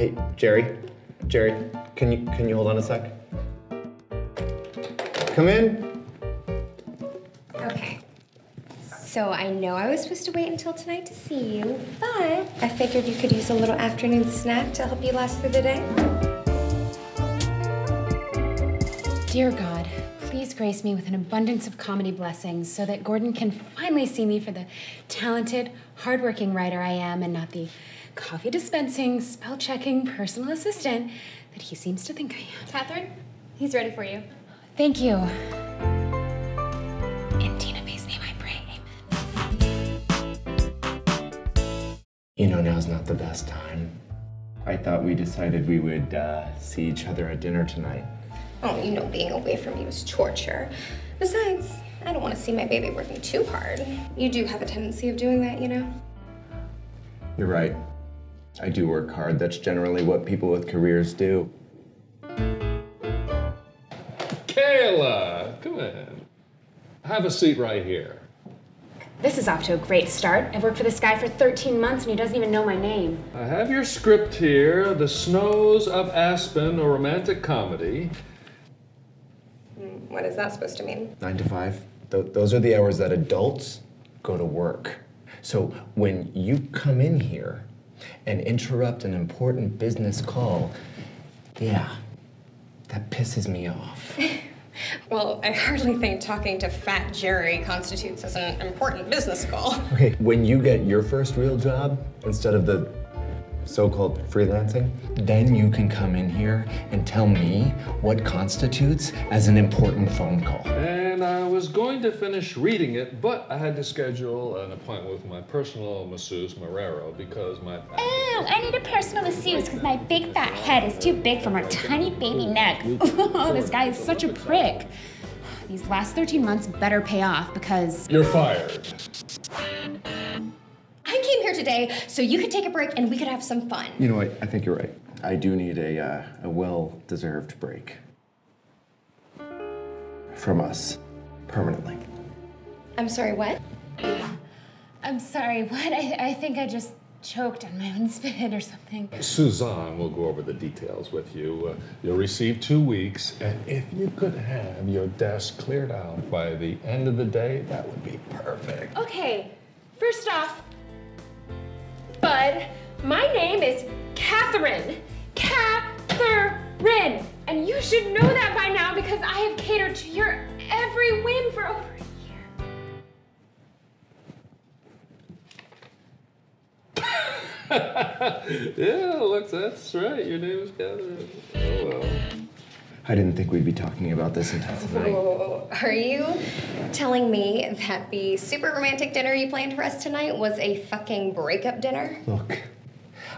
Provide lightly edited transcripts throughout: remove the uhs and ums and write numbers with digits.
Hey, Jerry, can you hold on a sec? Come in. Okay. So I know I was supposed to wait until tonight to see you, but I figured you could use a little afternoon snack to help you last through the day. Dear God, please grace me with an abundance of comedy blessings so that Gordon can finally see me for the talented, hardworking writer I am and not the coffee dispensing, spell checking personal assistant that he seems to think I am. Catherine, he's ready for you. Thank you. In Tina Fey's name I pray, amen. You know, now's not the best time. I thought we decided we would see each other at dinner tonight. Oh, you know being away from you is torture. Besides, I don't want to see my baby working too hard. You do have a tendency of doing that, you know? You're right. I do work hard. That's generally what people with careers do. Kayla, come in. Have a seat right here. This is off to a great start. I've worked for this guy for 13 months and he doesn't even know my name. I have your script here, The Snows of Aspen, a romantic comedy. What is that supposed to mean? 9 to 5. Those are the hours that adults go to work. So when you come in here and interrupt an important business call, yeah, that pisses me off. Well, I hardly think talking to Fat Jerry constitutes as an important business call. Okay, when you get your first real job, instead of the so-called freelancing, then you can come in here and tell me what constitutes as an important phone call. And I was going to finish reading it, but I had to schedule an appointment with my personal masseuse, Marrero, because my... Oh, I need a personal masseuse because my big fat head is too big for my tiny baby neck. Oh, this guy is such a prick. These last 13 months better pay off because... You're fired. I came here today so you could take a break and we could have some fun. You know what? I think you're right. I do need a well-deserved break. From us. Permanently. I'm sorry, what? I'm sorry, what? I think I just choked on my own spit or something. Suzanne will go over the details with you. You'll receive 2 weeks, and if you could have your desk cleared out by the end of the day, that would be perfect. Okay, first off, Bud, my name is Catherine. Catherine! And you should know that by now because I have catered to your every whim for over a year. Yeah, look, that's right. Your name is Catherine. Oh, well. I didn't think we'd be talking about this until tonight. Whoa. Are you telling me that the super romantic dinner you planned for us tonight was a fucking breakup dinner? Look,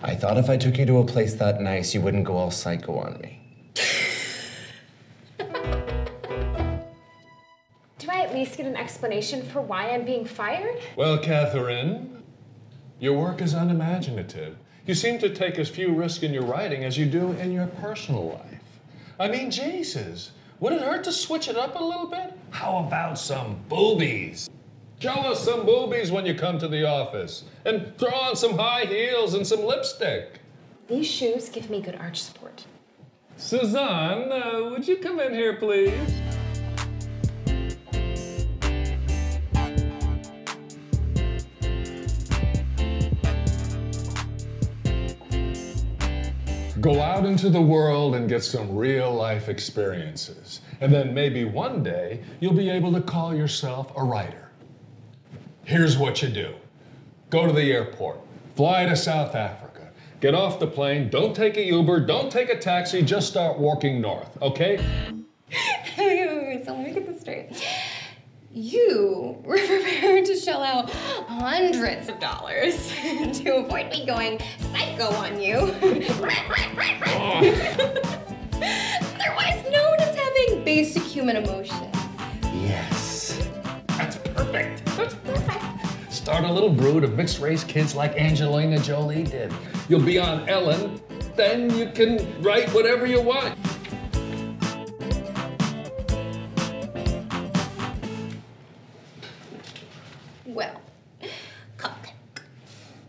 I thought if I took you to a place that nice, you wouldn't go all psycho on me. Do I at least get an explanation for why I'm being fired? Well, Catherine, your work is unimaginative. You seem to take as few risks in your writing as you do in your personal life. I mean, Jesus, would it hurt to switch it up a little bit? How about some boobies? Show us some boobies when you come to the office. And throw on some high heels and some lipstick. These shoes give me good arch support. Suzanne, would you come in here, please? Go out into the world and get some real life experiences. And then maybe one day you'll be able to call yourself a writer. Here's what you do. Go to the airport, fly to South Africa, get off the plane, don't take a Uber, don't take a taxi, just start walking north, okay? Wait, so let me get this straight. You were prepared to shell out hundreds of dollars to avoid me going psycho on you. Otherwise known as having basic human emotion. Yes. That's perfect. That's perfect. Start a little brood of mixed-race kids like Angelina Jolie did. You'll be on Ellen, then you can write whatever you want. Well, Cupcake,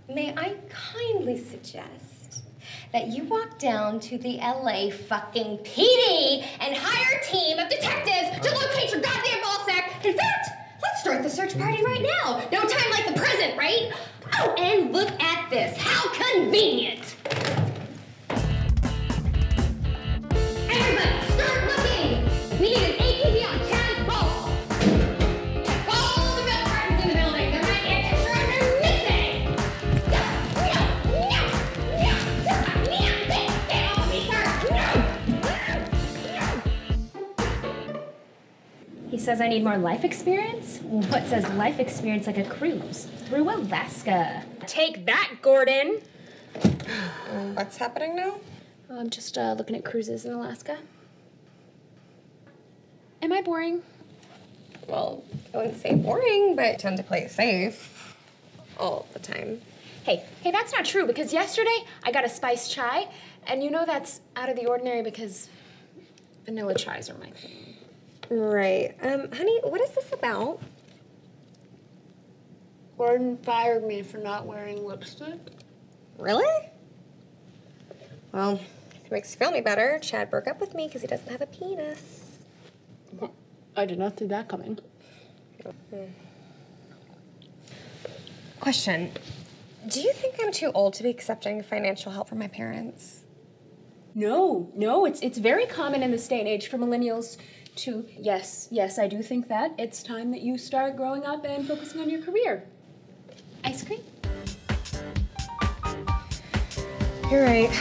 may I kindly suggest that you walk down to the LA fucking PD and hire a team of detectives to locate your goddamn ball sack. In fact, let's start the search party right now. No time like the present, right? Oh, and look at this. How convenient. Everybody, start looking. We need an APB on Chad's ball. All the bell partners in the building. There might be an extra and they're missing. Get off me, sir. He says I need more life experience? What says life experience like a cruise through Alaska? Take that, Gordon. What's happening now? I'm just looking at cruises in Alaska. Am I boring? Well, I wouldn't say boring, but I tend to play it safe all the time. Hey, that's not true, because yesterday I got a spiced chai, and you know that's out of the ordinary because vanilla chais are my thing. Right. Honey, what is this about? Gordon fired me for not wearing lipstick. Really? Well, if it makes you feel any better, Chad broke up with me because he doesn't have a penis. I did not see that coming. Question. Do you think I'm too old to be accepting financial help from my parents? No, it's very common in this day and age for millennials to, yes, I do think that. It's time that you start growing up and focusing on your career. Ice cream? You're right.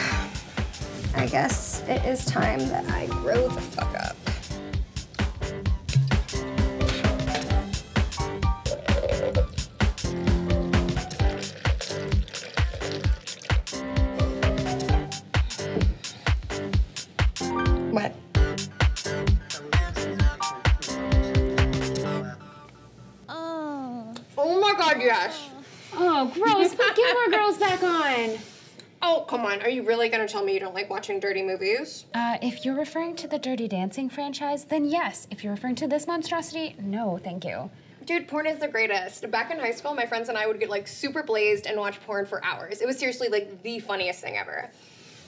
I guess it is time that I grow the fuck up. What? Oh my God, yes. Oh, gross. Put Gilmore Girls back on. Oh, come on. Are you really gonna tell me you don't like watching dirty movies? If you're referring to the Dirty Dancing franchise, then yes. If you're referring to this monstrosity, no, thank you. Dude, porn is the greatest. Back in high school, my friends and I would get like super blazed and watch porn for hours. It was seriously like the funniest thing ever.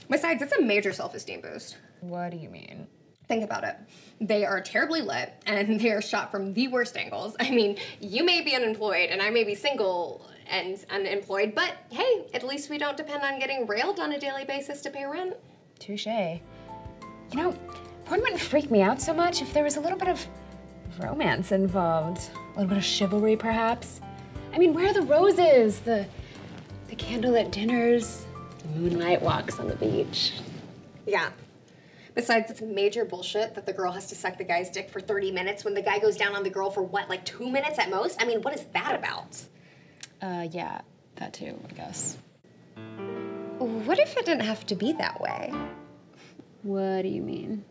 Besides, it's a major self-esteem boost. What do you mean? Think about it. They are terribly lit and they are shot from the worst angles. I mean, you may be unemployed and I may be single and unemployed, but hey, at least we don't depend on getting railed on a daily basis to pay rent. Touche. You know, porn wouldn't freak me out so much if there was a little bit of romance involved. A little bit of chivalry, perhaps. I mean, where are the roses? The candlelit dinners? The moonlight walks on the beach? Yeah. Besides, it's major bullshit that the girl has to suck the guy's dick for 30 minutes when the guy goes down on the girl for what, like 2 minutes at most? I mean, what is that about? Yeah, that too, I guess. What if it didn't have to be that way? What do you mean?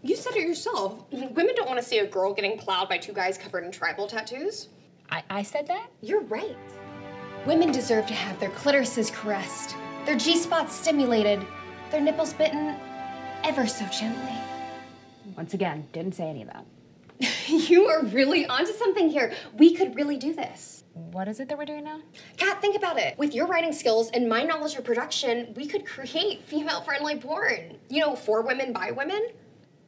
You said it yourself. Women don't want to see a girl getting plowed by two guys covered in tribal tattoos. I said that? You're right. Women deserve to have their clitorises caressed, their G-spots stimulated, their nipples bitten ever so gently. Once again, didn't say any of that. You are really onto something here. We could really do this. What is it that we're doing now? Kat, think about it. With your writing skills and my knowledge of production, we could create female-friendly porn. You know, for women, by women.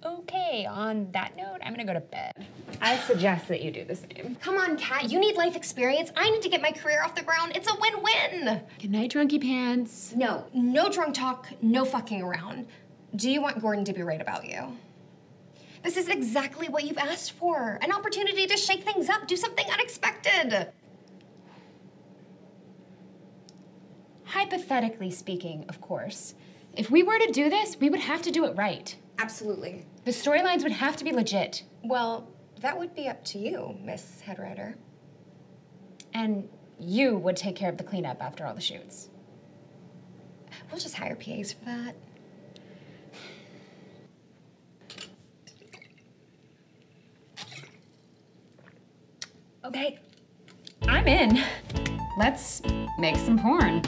Okay, on that note, I'm gonna go to bed. I suggest that you do the same. Come on, Kat, you need life experience. I need to get my career off the ground. It's a win-win. Good night, drunky pants. No drunk talk, no fucking around. Do you want Gordon to be right about you? This is exactly what you've asked for. An opportunity to shake things up, do something unexpected. Hypothetically speaking, of course, if we were to do this, we would have to do it right. Absolutely. The storylines would have to be legit. Well, that would be up to you, Miss Headwriter. And you would take care of the cleanup after all the shoots. We'll just hire PAs for that. Okay, I'm in. Let's make some porn.